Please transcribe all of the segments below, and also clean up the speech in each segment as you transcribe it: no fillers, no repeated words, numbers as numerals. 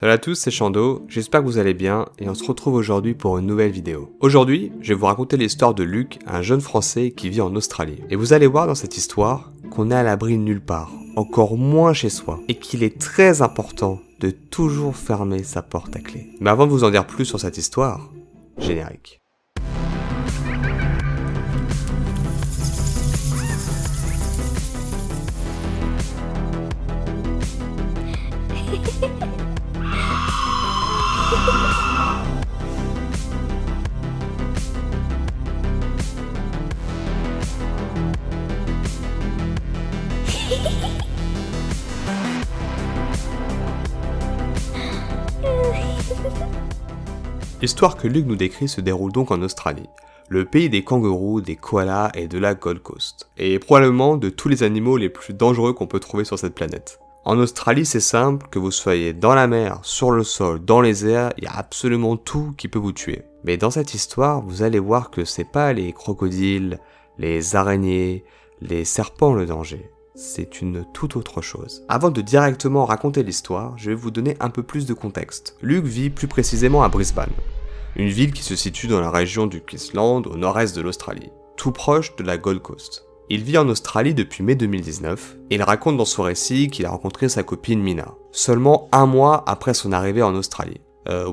Salut à tous, c'est Chando, j'espère que vous allez bien et on se retrouve aujourd'hui pour une nouvelle vidéo. Aujourd'hui, je vais vous raconter l'histoire de Luc, un jeune Français qui vit en Australie. Et vous allez voir dans cette histoire qu'on est à l'abri de nulle part, encore moins chez soi, et qu'il est très important de toujours fermer sa porte à clé. Mais avant de vous en dire plus sur cette histoire, générique. L'histoire que Luc nous décrit se déroule donc en Australie, le pays des kangourous, des koalas et de la Gold Coast, et probablement de tous les animaux les plus dangereux qu'on peut trouver sur cette planète. En Australie, c'est simple, que vous soyez dans la mer, sur le sol, dans les airs, il y a absolument tout qui peut vous tuer. Mais dans cette histoire, vous allez voir que c'est pas les crocodiles, les araignées, les serpents le danger. C'est une toute autre chose. Avant de directement raconter l'histoire, je vais vous donner un peu plus de contexte. Luc vit plus précisément à Brisbane, une ville qui se situe dans la région du Queensland au nord-est de l'Australie, tout proche de la Gold Coast. Il vit en Australie depuis mai 2019, et il raconte dans son récit qu'il a rencontré sa copine Mina, seulement un mois après son arrivée en Australie.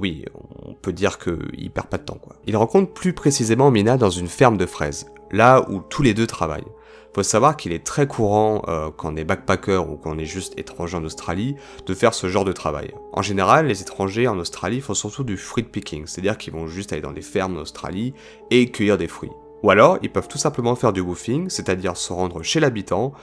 Oui, on peut dire qu'il perd pas de temps quoi. Il rencontre plus précisément Mina dans une ferme de fraises, là où tous les deux travaillent. Faut savoir qu'il est très courant, quand on est backpacker ou quand on est juste étranger en Australie, de faire ce genre de travail. En général, les étrangers en Australie font surtout du fruit picking, c'est-à-dire qu'ils vont juste aller dans des fermes en Australie et cueillir des fruits. Ou alors, ils peuvent tout simplement faire du woofing, c'est-à-dire se rendre chez l'habitant.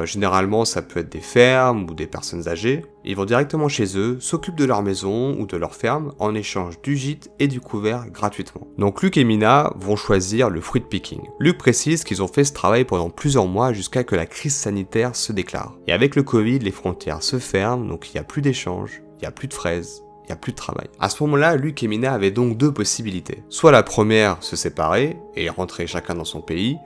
Généralement, ça peut être des fermes ou des personnes âgées. Ils vont directement chez eux, s'occupent de leur maison ou de leur ferme en échange du gîte et du couvert gratuitement. Donc Luc et Mina vont choisir le fruit picking. Luc précise qu'ils ont fait ce travail pendant plusieurs mois jusqu'à que la crise sanitaire se déclare. Et avec le Covid, les frontières se ferment, donc il n'y a plus d'échanges, il n'y a plus de fraises. Il n'y a plus de travail. À ce moment-là, Luc et Mina avaient donc deux possibilités. Soit la première, se séparer et rentrer chacun dans son pays,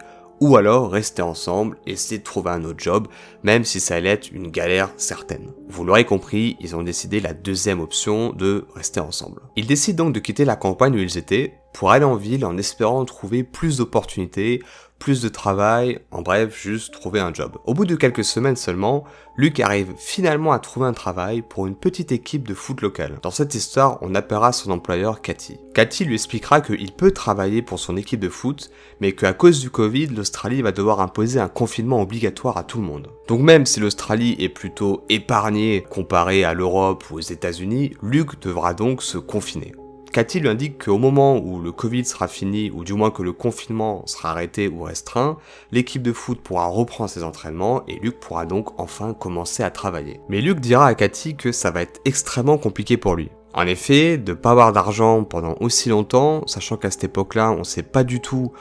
ou alors rester ensemble et essayer de trouver un autre job, même si ça allait être une galère certaine. Vous l'aurez compris, ils ont décidé la deuxième option de rester ensemble. Ils décident donc de quitter la campagne où ils étaient pour aller en ville en espérant trouver plus d'opportunités, plus de travail, en bref, juste trouver un job. Au bout de quelques semaines seulement, Luc arrive finalement à trouver un travail pour une petite équipe de foot locale. Dans cette histoire, on appellera son employeur Cathy. Cathy lui expliquera qu'il peut travailler pour son équipe de foot, mais qu'à cause du Covid, l'Australie va devoir imposer un confinement obligatoire à tout le monde. Donc même si l'Australie est plutôt épargnée comparée à l'Europe ou aux États-Unis, Luc devra donc se confiner. Cathy lui indique qu'au moment où le Covid sera fini, ou du moins que le confinement sera arrêté ou restreint, l'équipe de foot pourra reprendre ses entraînements et Luc pourra donc enfin commencer à travailler. Mais Luc dira à Cathy que ça va être extrêmement compliqué pour lui. En effet, de pas avoir d'argent pendant aussi longtemps, sachant qu'à cette époque-là, on sait pas du tout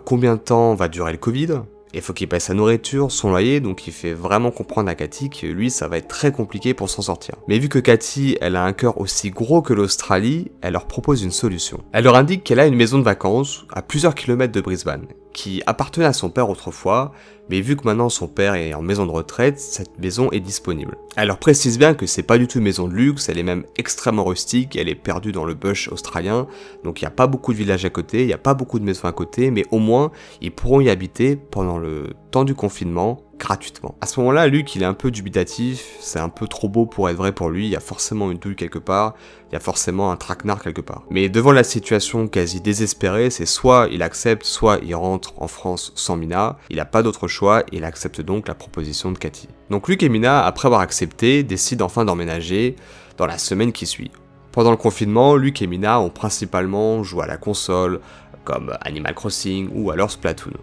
combien de temps va durer le Covid. Il faut qu'il paye sa nourriture, son loyer, donc il fait vraiment comprendre à Cathy que lui, ça va être très compliqué pour s'en sortir. Mais vu que Cathy, elle a un cœur aussi gros que l'Australie, elle leur propose une solution. Elle leur indique qu'elle a une maison de vacances à plusieurs kilomètres de Brisbane, qui appartenait à son père autrefois, mais vu que maintenant son père est en maison de retraite, cette maison est disponible. Elle leur précise bien que c'est pas du tout une maison de luxe, elle est même extrêmement rustique, elle est perdue dans le bush australien, donc il n'y a pas beaucoup de villages à côté, il n'y a pas beaucoup de maisons à côté, mais au moins ils pourront y habiter pendant le temps du confinement, gratuitement. À ce moment-là, Luc, il est un peu dubitatif, c'est un peu trop beau pour être vrai pour lui, il y a forcément une douille quelque part, il y a forcément un traquenard quelque part. Mais devant la situation quasi désespérée, c'est soit il accepte, soit il rentre en France sans Mina, il n'a pas d'autre choix et il accepte donc la proposition de Cathy. Donc Luc et Mina, après avoir accepté, décident enfin d'emménager dans la semaine qui suit. Pendant le confinement, Luc et Mina ont principalement joué à la console, comme Animal Crossing ou alors Splatoon.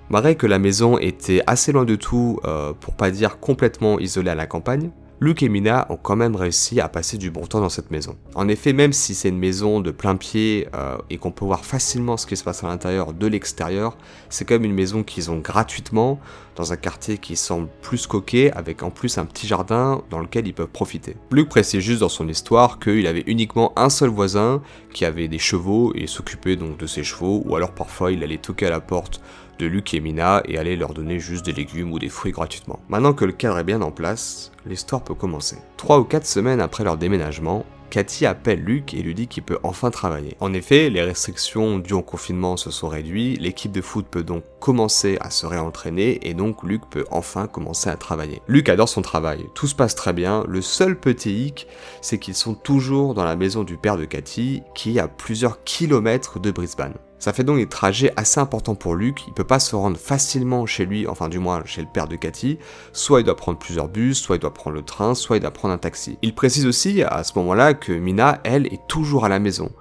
Malgré que la maison était assez loin de tout, pour pas dire complètement isolée à la campagne, Luc et Mina ont quand même réussi à passer du bon temps dans cette maison. En effet, même si c'est une maison de plein pied et qu'on peut voir facilement ce qui se passe à l'intérieur de l'extérieur, c'est quand même une maison qu'ils ont gratuitement dans un quartier qui semble plus coquet, avec en plus un petit jardin dans lequel ils peuvent profiter. Luc précise juste dans son histoire qu'il avait uniquement un seul voisin qui avait des chevaux et s'occupait donc de ses chevaux, ou alors parfois il allait toquer à la porte de Luc et Mina et aller leur donner juste des légumes ou des fruits gratuitement. Maintenant que le cadre est bien en place, l'histoire peut commencer. 3 ou 4 semaines après leur déménagement, Cathy appelle Luc et lui dit qu'il peut enfin travailler. En effet, les restrictions dues au confinement se sont réduites, l'équipe de foot peut donc commencer à se réentraîner et donc Luc peut enfin commencer à travailler. Luc adore son travail, tout se passe très bien, le seul petit hic, c'est qu'ils sont toujours dans la maison du père de Cathy, qui est à plusieurs kilomètres de Brisbane. Ça fait donc des trajets assez importants pour Luc, il peut pas se rendre facilement chez lui, enfin du moins chez le père de Cathy, soit il doit prendre plusieurs bus, soit il doit prendre le train, soit il doit prendre un taxi. Il précise aussi à ce moment-là que Mina, elle, est toujours à la maison.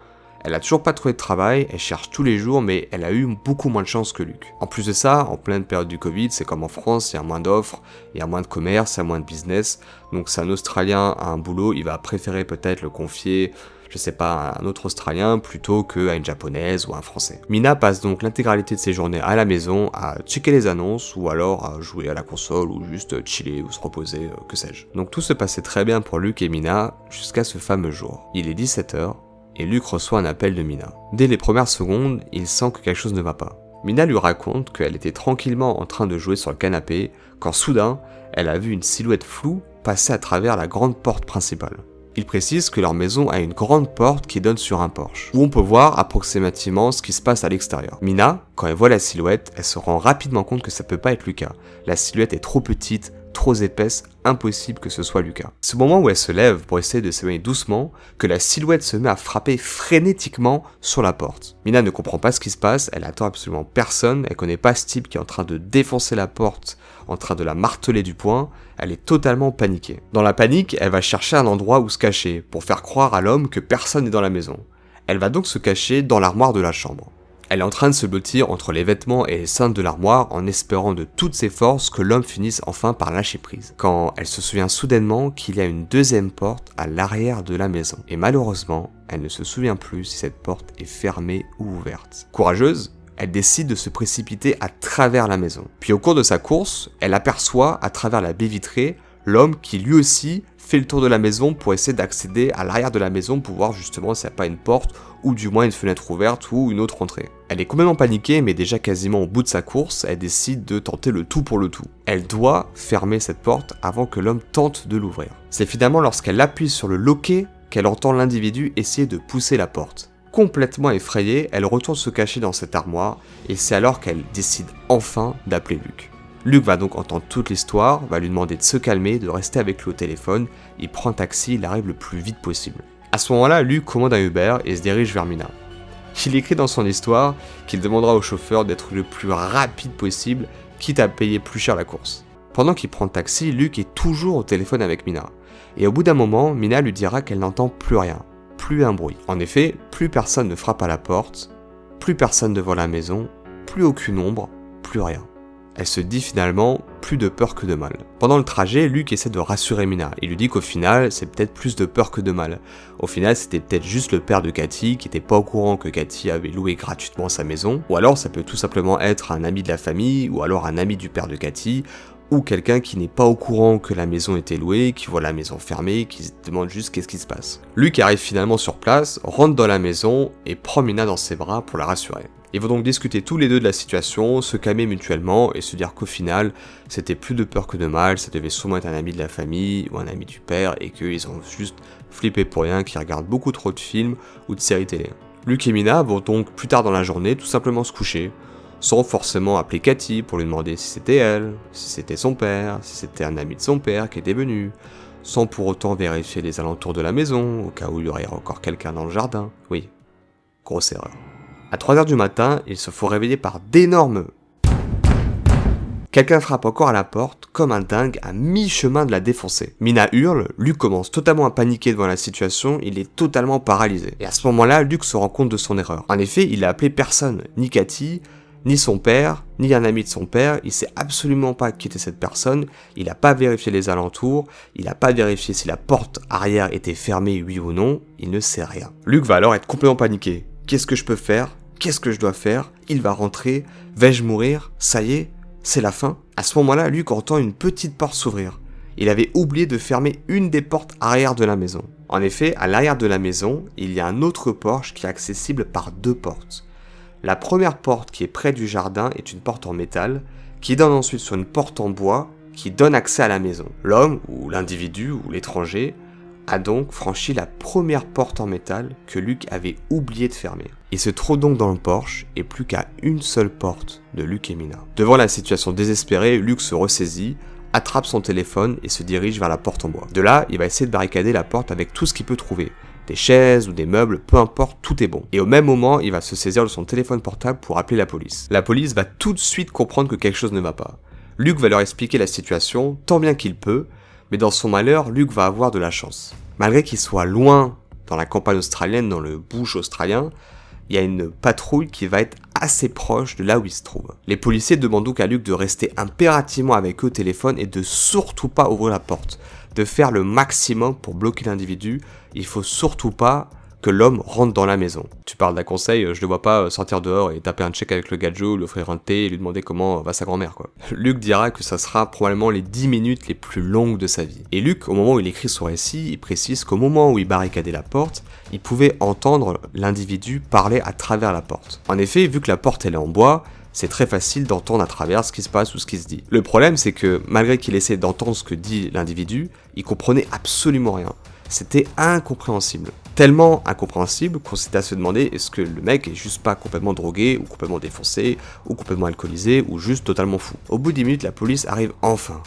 Elle a toujours pas trouvé de travail, elle cherche tous les jours, mais elle a eu beaucoup moins de chance que Luc. En plus de ça, en pleine période du Covid, c'est comme en France, il y a moins d'offres, il y a moins de commerce, il y a moins de business, donc si un Australien a un boulot, il va préférer peut-être le confier, je sais pas, à un autre Australien plutôt qu'à une Japonaise ou à un Français. Mina passe donc l'intégralité de ses journées à la maison à checker les annonces ou alors à jouer à la console ou juste chiller ou se reposer, que sais-je. Donc tout se passait très bien pour Luc et Mina jusqu'à ce fameux jour. Il est 17h et Luc reçoit un appel de Mina. Dès les premières secondes, il sent que quelque chose ne va pas. Mina lui raconte qu'elle était tranquillement en train de jouer sur le canapé quand soudain, elle a vu une silhouette floue passer à travers la grande porte principale. Il précise que leur maison a une grande porte qui donne sur un porche, où on peut voir approximativement ce qui se passe à l'extérieur. Mina, quand elle voit la silhouette, elle se rend rapidement compte que ça peut pas être Lucas. La silhouette est trop petite, trop épaisse, impossible que ce soit Lucas. C'est au moment où elle se lève pour essayer de s'éloigner doucement que la silhouette se met à frapper frénétiquement sur la porte. Mina ne comprend pas ce qui se passe, elle attend absolument personne, elle connaît pas ce type qui est en train de défoncer la porte, en train de la marteler du poing, elle est totalement paniquée. Dans la panique, elle va chercher un endroit où se cacher, pour faire croire à l'homme que personne n'est dans la maison. Elle va donc se cacher dans l'armoire de la chambre. Elle est en train de se blottir entre les vêtements et les cintres de l'armoire en espérant de toutes ses forces que l'homme finisse enfin par lâcher prise. Quand elle se souvient soudainement qu'il y a une deuxième porte à l'arrière de la maison. Et malheureusement, elle ne se souvient plus si cette porte est fermée ou ouverte. Courageuse, elle décide de se précipiter à travers la maison. Puis au cours de sa course, elle aperçoit à travers la baie vitrée l'homme qui lui aussi fait le tour de la maison pour essayer d'accéder à l'arrière de la maison pour voir justement s'il n'y a pas une porte ou du moins une fenêtre ouverte ou une autre entrée. Elle est complètement paniquée mais déjà quasiment au bout de sa course, elle décide de tenter le tout pour le tout. Elle doit fermer cette porte avant que l'homme tente de l'ouvrir. C'est finalement lorsqu'elle appuie sur le loquet qu'elle entend l'individu essayer de pousser la porte. Complètement effrayée, elle retourne se cacher dans cette armoire et c'est alors qu'elle décide enfin d'appeler Luc. Luc va donc entendre toute l'histoire, va lui demander de se calmer, de rester avec lui au téléphone, il prend un taxi, il arrive le plus vite possible. À ce moment-là, Luc commande un Uber et se dirige vers Mina. Il écrit dans son histoire qu'il demandera au chauffeur d'être le plus rapide possible, quitte à payer plus cher la course. Pendant qu'il prend le taxi, Luc est toujours au téléphone avec Mina. Et au bout d'un moment, Mina lui dira qu'elle n'entend plus rien, plus un bruit. En effet, plus personne ne frappe à la porte, plus personne devant la maison, plus aucune ombre, plus rien. Elle se dit finalement plus de peur que de mal. Pendant le trajet, Luc essaie de rassurer Mina. Il lui dit qu'au final, c'est peut-être plus de peur que de mal. Au final, c'était peut-être juste le père de Cathy qui était pas au courant que Cathy avait loué gratuitement sa maison. Ou alors, ça peut tout simplement être un ami de la famille, ou alors un ami du père de Cathy, ou quelqu'un qui n'est pas au courant que la maison était louée, qui voit la maison fermée, qui se demande juste qu'est-ce qui se passe. Luc arrive finalement sur place, rentre dans la maison et prend Mina dans ses bras pour la rassurer. Ils vont donc discuter tous les deux de la situation, se calmer mutuellement et se dire qu'au final, c'était plus de peur que de mal, ça devait sûrement être un ami de la famille ou un ami du père et qu'ils ont juste flippé pour rien, qu'ils regardent beaucoup trop de films ou de séries télé. Luc et Mina vont donc plus tard dans la journée tout simplement se coucher, sans forcément appeler Cathy pour lui demander si c'était elle, si c'était son père, si c'était un ami de son père qui était venu, sans pour autant vérifier les alentours de la maison, au cas où il y aurait encore quelqu'un dans le jardin. Oui, grosse erreur. À 3h du matin, il se faut réveiller par d'énormes... Quelqu'un frappe encore à la porte, comme un dingue, à mi-chemin de la défoncer. Mina hurle, Luc commence totalement à paniquer devant la situation, il est totalement paralysé. Et à ce moment-là, Luc se rend compte de son erreur. En effet, il a appelé personne, ni Cathy, ni son père, ni un ami de son père, il sait absolument pas qui était cette personne, il n'a pas vérifié les alentours, il n'a pas vérifié si la porte arrière était fermée oui ou non, il ne sait rien. Luc va alors être complètement paniqué. Qu'est-ce que je peux faire ? Qu'est-ce que je dois faire ? Il va rentrer, vais-je mourir ? Ça y est, c'est la fin. À ce moment-là, Luc entend une petite porte s'ouvrir. Il avait oublié de fermer une des portes arrière de la maison. En effet, à l'arrière de la maison, il y a un autre porche qui est accessible par 2 portes. La première porte qui est près du jardin est une porte en métal, qui donne ensuite sur une porte en bois, qui donne accès à la maison. L'homme, ou l'individu, ou l'étranger, a donc franchi la première porte en métal que Luc avait oublié de fermer. Il se trouve donc dans le porche, et plus qu'à une seule porte de Luc et Mina. Devant la situation désespérée, Luc se ressaisit, attrape son téléphone et se dirige vers la porte en bois. De là, il va essayer de barricader la porte avec tout ce qu'il peut trouver. Des chaises ou des meubles, peu importe, tout est bon. Et au même moment, il va se saisir de son téléphone portable pour appeler la police. La police va tout de suite comprendre que quelque chose ne va pas. Luc va leur expliquer la situation tant bien qu'il peut, mais dans son malheur, Luc va avoir de la chance. Malgré qu'il soit loin dans la campagne australienne, dans le bush australien, il y a une patrouille qui va être assez proche de là où il se trouve. Les policiers demandent donc à Luc de rester impérativement avec eux au téléphone et de surtout pas ouvrir la porte, de faire le maximum pour bloquer l'individu. Il faut surtout pas que l'homme rentre dans la maison. Tu parles d'un conseil, je le vois pas sortir dehors et taper un check avec le gadjo, lui offrir un thé et lui demander comment va sa grand-mère, quoi. Luc dira que ça sera probablement les 10 minutes les plus longues de sa vie. Et Luc, au moment où il écrit son récit, il précise qu'au moment où il barricadait la porte, il pouvait entendre l'individu parler à travers la porte. En effet, vu que la porte elle est en bois, c'est très facile d'entendre à travers ce qui se passe ou ce qui se dit. Le problème, c'est que malgré qu'il essaie d'entendre ce que dit l'individu, il comprenait absolument rien. C'était incompréhensible. Tellement incompréhensible qu'on s'était à se demander est-ce que le mec est juste pas complètement drogué, ou complètement défoncé, ou complètement alcoolisé, ou juste totalement fou. Au bout de 10 minutes, la police arrive enfin.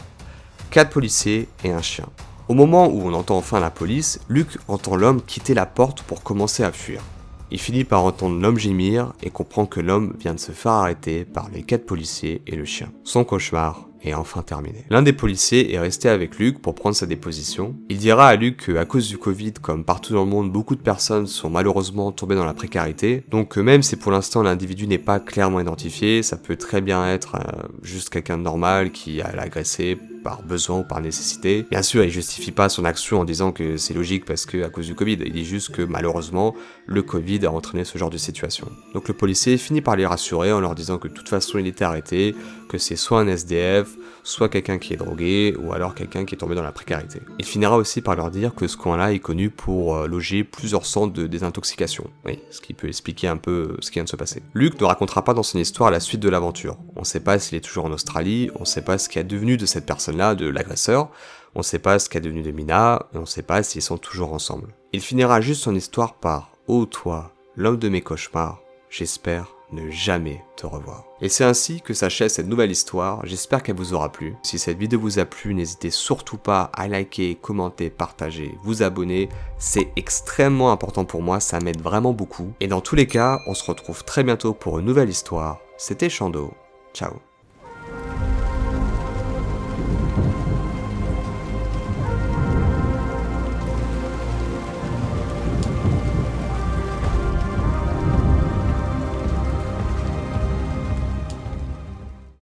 4 policiers et un chien. Au moment où on entend enfin la police, Luc entend l'homme quitter la porte pour commencer à fuir. Il finit par entendre l'homme gémir et comprend que l'homme vient de se faire arrêter par les 4 policiers et le chien. Son cauchemar est enfin terminé. L'un des policiers est resté avec Luc pour prendre sa déposition. Il dira à Luc qu'à cause du Covid, comme partout dans le monde, beaucoup de personnes sont malheureusement tombées dans la précarité. Donc même si pour l'instant l'individu n'est pas clairement identifié, ça peut très bien être juste quelqu'un de normal qui a agressé par besoin ou par nécessité. Bien sûr, il justifie pas son action en disant que c'est logique parce que à cause du Covid. Il dit juste que malheureusement, le Covid a entraîné ce genre de situation. Donc le policier finit par les rassurer en leur disant que de toute façon il était arrêté, que c'est soit un SDF, soit quelqu'un qui est drogué, ou alors quelqu'un qui est tombé dans la précarité. Il finira aussi par leur dire que ce coin-là est connu pour loger plusieurs centres de désintoxication. Oui, ce qui peut expliquer un peu ce qui vient de se passer. Luc ne racontera pas dans son histoire la suite de l'aventure. On sait pas s'il est toujours en Australie, on sait pas ce qui est devenu de cette personne-là, de l'agresseur, on sait pas ce qui est devenu de Mina, et on sait pas s'ils sont toujours ensemble. Il finira juste son histoire par « Oh toi, l'homme de mes cauchemars, j'espère ne jamais te revoir ». Et c'est ainsi que s'achève cette nouvelle histoire, j'espère qu'elle vous aura plu. Si cette vidéo vous a plu, n'hésitez surtout pas à liker, commenter, partager, vous abonner, c'est extrêmement important pour moi, ça m'aide vraiment beaucoup. Et dans tous les cas, on se retrouve très bientôt pour une nouvelle histoire. C'était Chando, ciao.